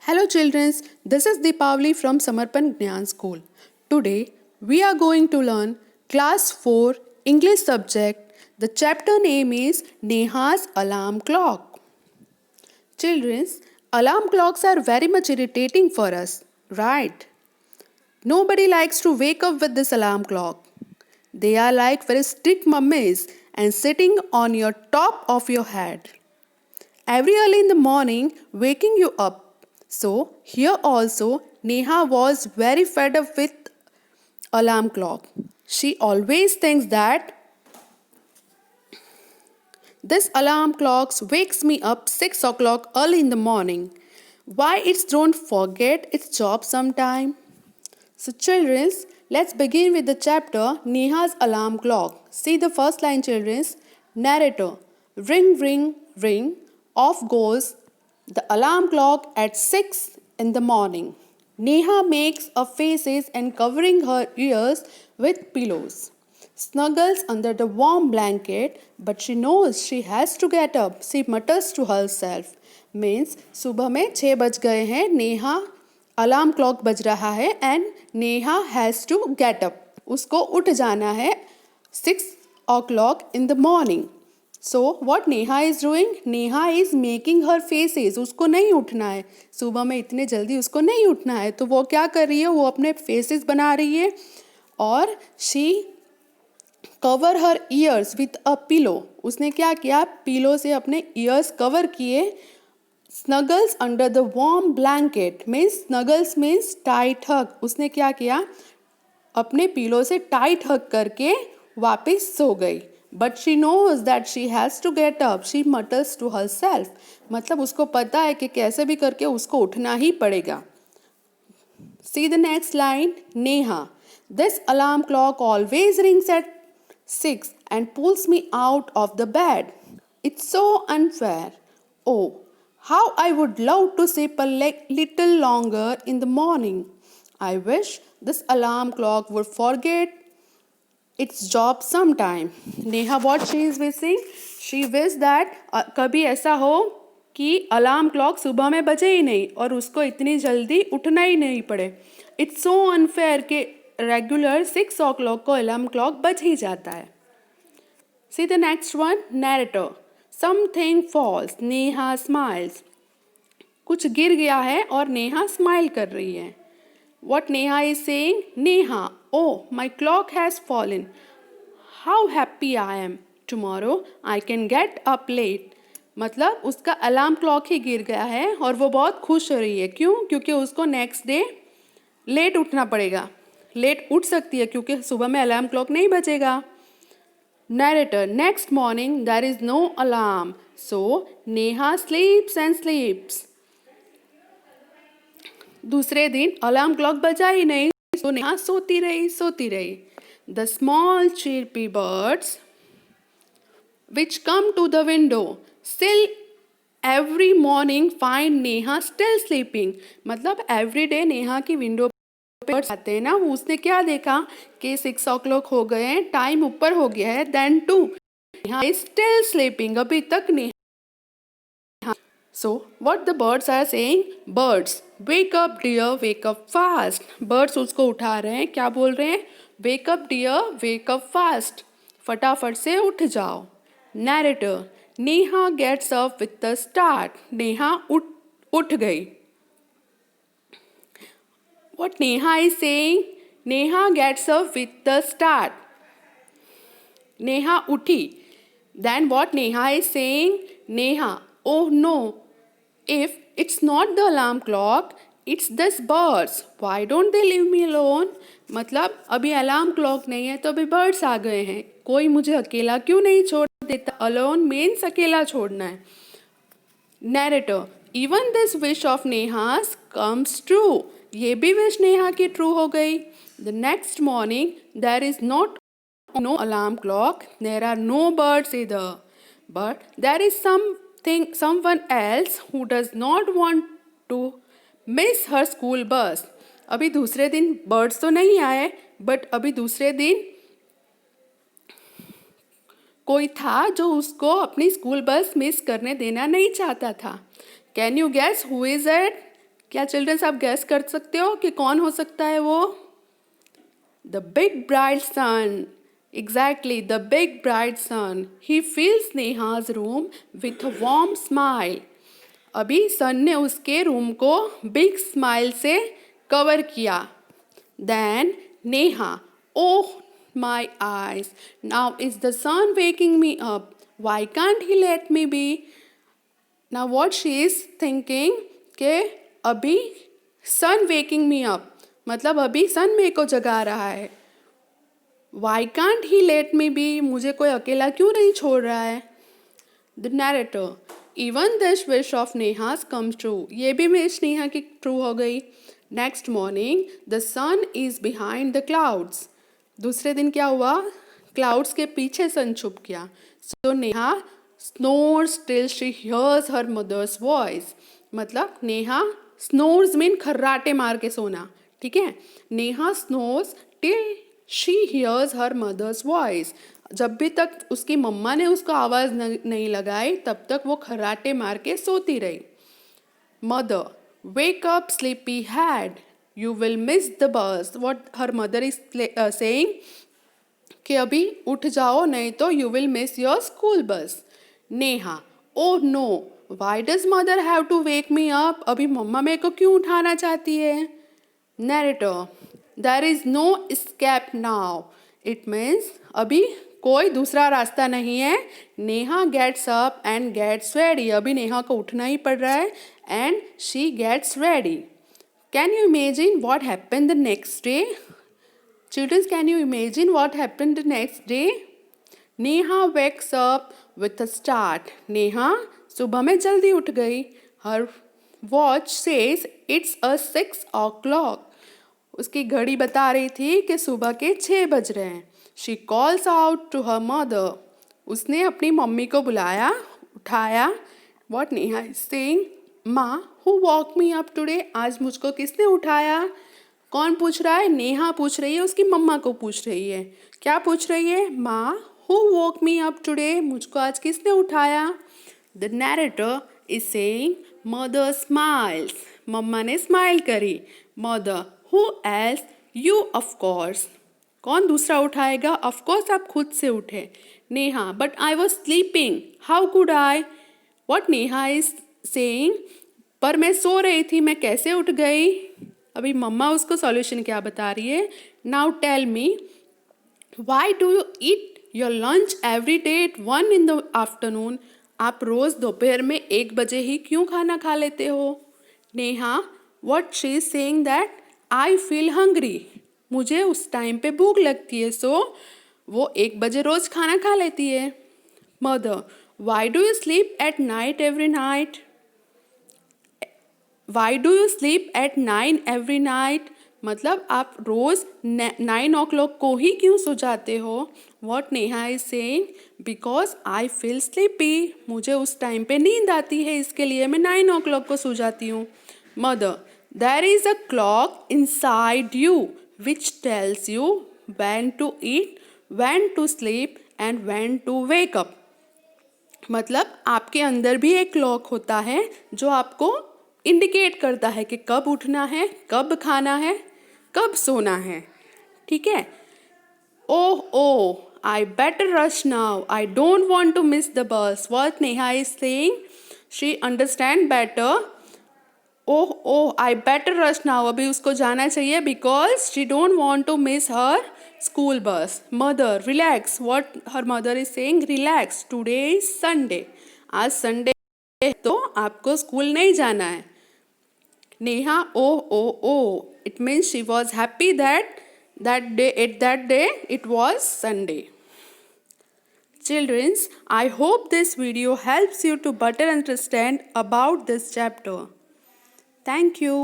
Hello children, this is Deepavali from Samarpan Gnan School. Today we are going to learn class 4 English subject. The chapter name is Neha's alarm clock. Children, alarm clocks are very much irritating for us, right? Nobody likes to wake up with this alarm clock. They are like very strict mummies and sitting on your top of your head every early in the morning, waking you up. So here also Neha was very fed up with alarm clock. She always thinks that this alarm clock wakes me up 6 o'clock early in the morning. Why it don't forget its job sometime? So children, let's begin with the chapter Neha's alarm clock. See the first line children. Narrator. Ring ring ring. Off goes the alarm clock at 6 in the morning. Neha makes a faces and covering her ears with pillows. Snuggles under the warm blanket, but she knows she has to get up. She mutters to herself. Means सुबह में 6 बज गए हैं. Neha alarm clock बज रहा है and Neha has to get up. उसको उठ जाना है 6 o'clock in the morning. So what Neha is doing? Neha is making her faces. उसको नहीं उठना है सुबह में इतने जल्दी उसको नहीं उठना है तो वो क्या कर रही है वो अपने फेसेस बना रही है और she cover her ears with a pillow. उसने क्या किया पिलो से अपने ईयर्स कवर किए. Snuggles under the warm blanket means snuggles means tight hug. उसने क्या किया अपने पिलो से टाइट हग करके वापस सो गई. But she knows that she has to get up. She mutters to herself. मतलब उसको पता है कि कैसे भी करके उसको उठना ही पड़ेगा. See the next line. Neha. This alarm clock always rings at 6 and pulls me out of the bed. It's so unfair. Oh, how I would love to sleep a little longer in the morning. I wish this alarm clock would forget its job sometime. Neha, what she is wishing? She wish that कभी ऐसा हो कि alarm clock सुबह में बजे ही नहीं और उसको इतनी जल्दी उठना ही नहीं पड़े. इट्स सो अनफेयर कि रेगुलर 6 o'clock को अलार्म क्लॉक बज ही जाता है. See the next one. Narrator. Something false. Neha smiles. कुछ गिर गया है और नेहा स्माइल कर रही है. What Neha is saying? Neha, oh, my clock has fallen. How happy I am. Tomorrow I can get up late. मतलब उसका अलार्म क्लॉक ही गिर गया है और वो बहुत खुश हो रही है. क्यों? क्योंकि उसको नेक्स्ट डे लेट उठना पड़ेगा. लेट उठ सकती है क्योंकि सुबह में अलार्म क्लॉक नहीं बजेगा. Narrator. Next morning there is no alarm. So Neha sleeps and sleeps. दूसरे दिन अलार्म क्लॉक बजा ही नहीं तो नेहा सोती रही. The small chirpy birds which come to the window still every morning find Neha still sleeping. मतलब एवरी डे नेहा की window पर आते हैं ना. उसने क्या देखा कि 6 o'clock हो गए हैं, टाइम ऊपर हो गया है. Then too Neha is still sleeping. अभी तक Neha. So what the birds are saying? Birds, wake up dear, wake up fast. Birds उसको उठा रहे हैं. क्या बोल रहे हैं? Wake up dear, wake up fast. फटाफट से उठ जाओ. Narrator. Neha gets up with the start. Neha उठ गई. What Neha is saying? Neha gets up with the start. Neha उठी. Then what Neha is saying? Neha, oh no. If it's not the alarm clock, it's this birds. Why don't they leave me alone? मतलब अभी alarm clock नहीं है तो अभी birds आ गए हैं. कोई मुझे अकेला क्यों नहीं छोड़ देता. अलोन मीन्स अकेला छोड़ना है. Narrator. Even this wish of Neha's comes true. ये भी विश नेहा की ट्रू हो गई. The next morning there is no alarm clock. There are no birds either. But there is someone else who does not want to miss her school bus. अभी दूसरे दिन birds तो नहीं आए बट अभी दूसरे दिन कोई था जो उसको अपनी स्कूल बस मिस करने देना नहीं चाहता था. Can you guess who is it? क्या चिल्ड्रंस आप गैस कर सकते हो कि कौन हो सकता है वो? The big bright sun. Exactly, the big bright sun. He fills Neha's room with a warm smile. अभी सन ने उसके रूम को बिग स्माइल से कवर किया. Then Neha, oh my eyes. Now is the sun waking me up? Why can't he let me be? Now what she is thinking कि अभी सन waking me up मतलब अभी सन मेरे को जगा रहा है. Why can't he let me be मुझे कोई अकेला क्यों नहीं छोड़ रहा है. The narrator even this wish of Neha's comes true. ये भी विश नेहा की ट्रू हो गई. Next morning the sun is behind the clouds. दूसरे दिन क्या हुआ? क्लाउड्स के पीछे सन छुप गया. सो Neha snores till she hears her mother's voice. मतलब नेहा snores मीन खर्राटे मार के सोना. ठीक है. Neha snores till she hears her mother's voice. जब भी तक उसकी मम्मा ने उसको आवाज़ नहीं लगाई तब तक वो खर्राटे मार के सोती रही. Mother, wake up sleepy head. You will miss the bus. What her mother is saying कि अभी उठ जाओ नहीं तो you will miss your school bus. Neha, oh no, why does mother have to wake me up? अभी मम्मा मेरे को क्यों उठाना चाहती है? Narrator, there is no escape now. It means अभी कोई दूसरा रास्ता नहीं है. Neha gets up and gets ready. अभी नेहा को उठना ही पड़ रहा है and she gets ready. Can you imagine what happened the next day? Children, can you imagine what happened the next day? Neha wakes up with a start. Neha सुबह में जल्दी उठ गई. Her watch says it's a 6 o'clock. उसकी घड़ी बता रही थी कि सुबह के 6 बज रहे हैं. She calls out to her mother. उसने अपनी मम्मी को बुलाया, उठाया. What Neha is saying? माँ, who woke me up today? आज मुझको किसने उठाया? कौन पूछ रहा है? नेहा पूछ रही है, उसकी मम्मा को पूछ रही है. क्या पूछ रही है? माँ, who woke me up today? मुझको आज किसने उठाया? The narrator is saying, mother smiles. मम्मा ने स्माइल करी. Mother, who else? You of course. कौन दूसरा उठाएगा? Of course आप खुद से उठे. Neha, but I was sleeping. How could I? What Neha is saying? पर मैं सो रही थी, मैं कैसे उठ गई? अभी मम्मा उसको सॉल्यूशन क्या बता रही है? Now tell me, why do you eat your lunch every day at 1 in the afternoon? आप रोज़ दोपहर में 1 बजे ही क्यों खाना खा लेते हो? Neha, what she is saying that I feel hungry. मुझे उस टाइम पे भूख लगती है, सो वो 1 बजे रोज़ खाना खा लेती है. Mother, why do you sleep at night every night? Why do you sleep at 9 every night? मतलब आप रोज़ 9 o'clock को ही क्यों सो जाते हो? What Neha is saying? Because I feel sleepy. मुझे उस टाइम पे नींद आती है, इसके लिए मैं 9 o'clock को सो जाती हूँ. Mother, there is a clock inside you which tells you when to eat, when to sleep and when to wake up. मतलब आपके अंदर भी एक क्लॉक होता है जो आपको इंडिकेट करता है कि कब उठना है, कब खाना है, कब सोना है. ठीक है. Oh oh, I better rush now. I don't want to miss the bus. What Neha is saying? She understand better. Oh oh, I better rush now. अभी उसको जाना चाहिए because she don't want to miss her school bus. Mother, relax. What her mother is saying? Relax. Today is Sunday. आज Sunday तो आपको school नहीं जाना है. Neha, oh, it means she was happy that day it was Sunday. Children, I hope this video helps you to better understand about this chapter. Thank you.